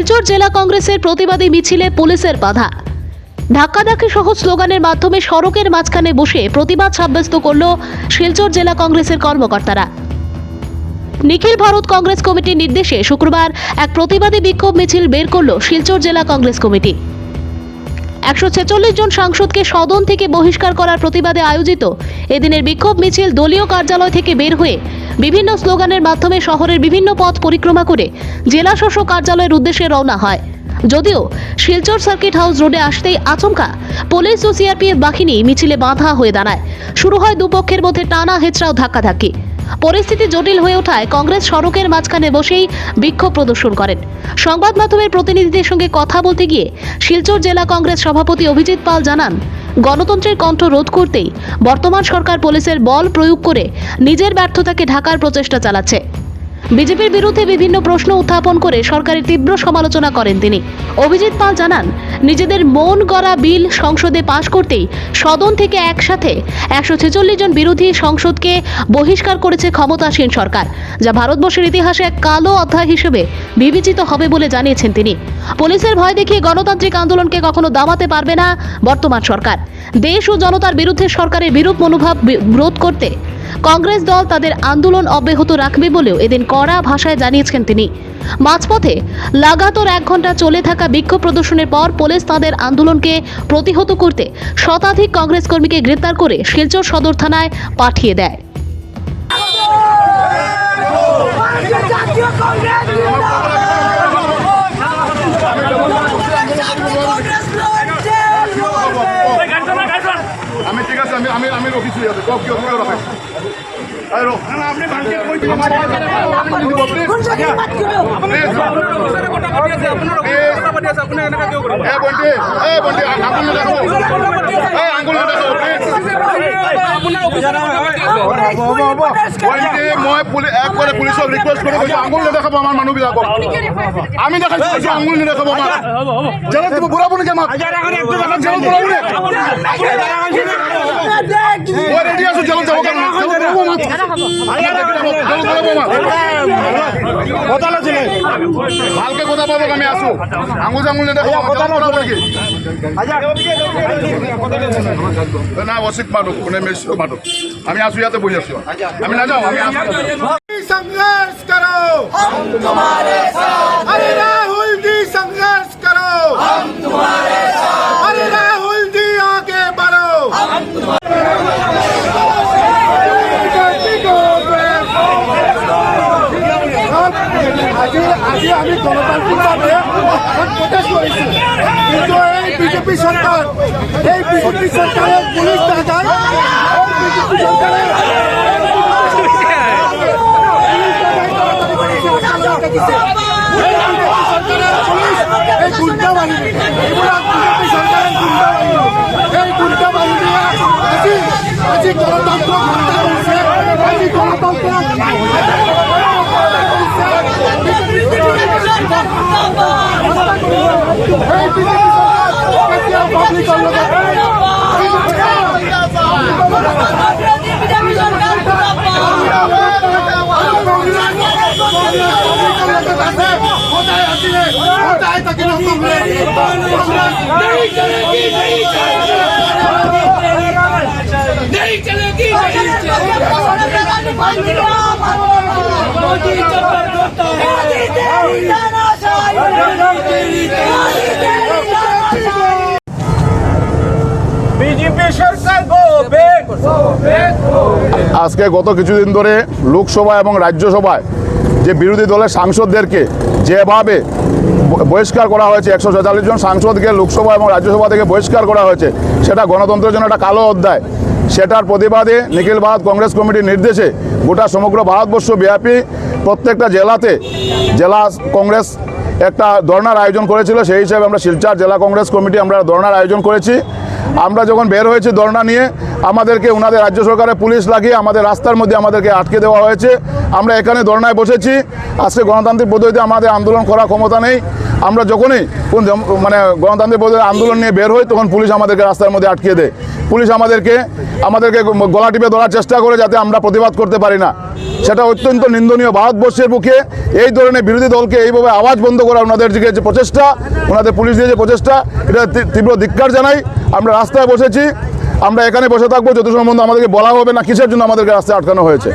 শিলচর জেলা কংগ্রেসের প্রতিবাদী মিছিলে পুলিশের বাধা। ধাক্কাধাক্কি সহ স্লোগানের মাধ্যমে সড়কের মাঝখানে বসে প্রতিবাদ সাব্যস্ত করল শিলচর জেলা কংগ্রেসের কর্মকর্তারা। নিখিল ভারত কংগ্রেস কমিটির নির্দেশে শুক্রবার এক প্রতিবাদী বিক্ষোভ মিছিল বের করল শিলচর জেলা কংগ্রেস কমিটি। 146 জন সাংসদকে সদন থেকে বহিষ্কার করার প্রতিবাদে আয়োজিত এদিনের বিক্ষোভ মিছিল দলীয় কার্যালয় থেকে বের হয়ে বিভিন্ন স্লোগানের মাধ্যমে শহরের বিভিন্ন পথ পরিক্রমা করে জেলা শাসক কার্যালয়ের উদ্দেশ্যে রওনা হয়। যদিও শিলচর সার্কিট হাউস রোডে আসতেই আচমকা পুলিশ ও সিআরপিএফ বাহিনী মিছিলে বাধা হয়ে দাঁড়ায়। শুরু হয় দুপক্ষের মধ্যে টানা হেঁচড়াও ধাক্কাধাক্কি। পরিস্থিতি জটিল হয়ে ওঠায় কংগ্রেস সড়কের মাঝখানে বসেই বিক্ষোভ প্রদর্শন করেন। সংবাদ মাধ্যমের প্রতিনিধিদের সঙ্গে কথা বলতে গিয়ে শিলচর জেলা কংগ্রেস সভাপতি অভিজিৎ পাল জানান, গণতন্ত্রের কণ্ঠ রোধ করতেই বর্তমান সরকার পুলিশের বল প্রয়োগ করে নিজের ব্যর্থতাকে ঢাকার প্রচেষ্টা চালাচ্ছে। বিজেপির বিরুদ্ধে বিভিন্ন প্রশ্ন উত্থাপন করে সরকারের তীব্র সমালোচনা করেন তিনি। অভিজিৎ পাল জানান, নিজেদের মন গড়া বিল সংসদে পাশ করতেই সদন থেকে একসাথে 146 জন বিরোধী সংসদকে বহিষ্কার করেছে ক্ষমতাসীন সরকার, যা ভারতবর্ষের ইতিহাসে এক কালো অধ্যায় হিসেবে বিবেচিত হবে বলে জানিয়েছেন তিনি। পুলিশের ভয় দেখিয়ে গণতান্ত্রিক আন্দোলনকে কখনো দামাতে পারবে না বর্তমান সরকার। দেশ ও জনতার বিরুদ্ধে সরকারের বিরূপ মনোভাব রোধ করতে কংগ্রেস দল তাদের আন্দোলন অব্যাহত রাখবে বলেও এদিন কড়া ভাষায় জানিয়েছেন তিনি। মাঝপথে লাগাতার 1 ঘন্টা চলে থাকা বিক্ষোভ প্রদর্শনের পর পুলিশ তাদের আন্দোলনকে প্রতিহত করতে শতাধিক কংগ্রেস কর্মীকে গ্রেপ্তার করে শিলচর সদর থানায় পাঠিয়ে দেয়। আমি ঠিক আছে, আমি রকিছি আছে কব কি করে রাখে আরে না আপনি ভাঙকে কই দিন আপনি প্লিজ আপনি এনাকা কেউ করে এ বন্ডে আঙ্গুল দেখাবো আঙ্গুল দেখাবো বন্ডে মই একবারে পুলিশক রিকোয়েস্ট করে কইছো আঙ্গুল দেখাবো আমার মানুষ বিলাকক আমি দেখাইছো আঙ্গুল দেখাবো আমার জেলা তুমি বুড়া বনে জামা জেলা বুড়া বনে ওই রেডি আছো জেলা যাবো কেন কথা লাগছিল ভালকে কথা পাবো আমি আসো আঙ্গুল আঙ্গুল দেখো কথা বলবো কি না ওসিক মানো কোনে মেশ মানো আমি আসো ইয়াতে বই আসো আমি না যাও আমি আসো संघर्ष करो हम तुम्हारे साथ अरे राहुल जी संघर्ष करो हम तुम्हारे साथ अरे राहुल जी आगे बढ़ो हम আজি আমি গণতান্ত্রিকভাবে প্রটেস্ট করেছি, কিন্তু এই বিজেপি সরকার পুলিশ দেখায় বিজেপি সরকারের এই গুন্ডা বাহিনী বিজেপি সরকারের গুন্ডা বাহিনী এই গুন্ডা বাহিনী আজি গণতন্ত্র হত্যা করছে, আজি গণতন্ত্র এই বিজেপি সরকার কেতিয়াও পাবলিকৰ লগত नहीं चलेगी बीजेपी सरकार को আজকে গত কিছুদিন ধরে লোকসভা এবং রাজ্যসভায় যে বিরোধী দলের সাংসদদেরকে যেভাবে বহিষ্কার করা হয়েছে, 146 জন সাংসদকে লোকসভা এবং রাজ্যসভা থেকে বহিষ্কার করা হয়েছে, সেটা গণতন্ত্রের জন্য একটা কালো অধ্যায়। সেটার প্রতিবাদে নিখিল ভারত কংগ্রেস কমিটির নির্দেশে গোটা সমগ্র ভারতবর্ষ ব্যাপী প্রত্যেকটা জেলাতে জেলা কংগ্রেস একটা ধর্নার আয়োজন করেছিল। সেই হিসাবে আমরা শিলচর জেলা কংগ্রেস কমিটি আমরা ধর্নার আয়োজন করেছি। আমরা যখন বের হয়েছি ধর্না নিয়ে, আমাদেরকে ওনাদের রাজ্য সরকারের পুলিশ লাগিয়ে আমাদের রাস্তার মধ্যে আমাদেরকে আটকে দেওয়া হয়েছে। আমরা এখানে ধর্নায় বসেছি। আজকে গণতান্ত্রিক পদ্ধতিতে আমাদের আন্দোলন করার ক্ষমতা নেই। আমরা যখনই কোন মানে গণতান্ত্রিক আন্দোলন নিয়ে বের হই তখন পুলিশ আমাদেরকে রাস্তার মধ্যে আটকে দেয়। পুলিশ আমাদেরকে গলা টিপে ধরার চেষ্টা করে যাতে আমরা প্রতিবাদ করতে পারি না। সেটা অত্যন্ত নিন্দনীয়। ভারতবর্ষের বুকে এই ধরনের বিরোধী দলকে এইভাবে আওয়াজ বন্ধ করা ওনাদের যে প্রচেষ্টা, ওনাদের পুলিশ দিয়ে যে প্রচেষ্টা, এটা তীব্র ধিক্কার জানাই। আমরা রাস্তায় বসেছি, আমরা এখানে বসে থাকবো যত সম্বন্ধে আমাদেরকে বলা হবে না কিসের জন্য আমাদেরকে রাস্তায় আটকানো হয়েছে।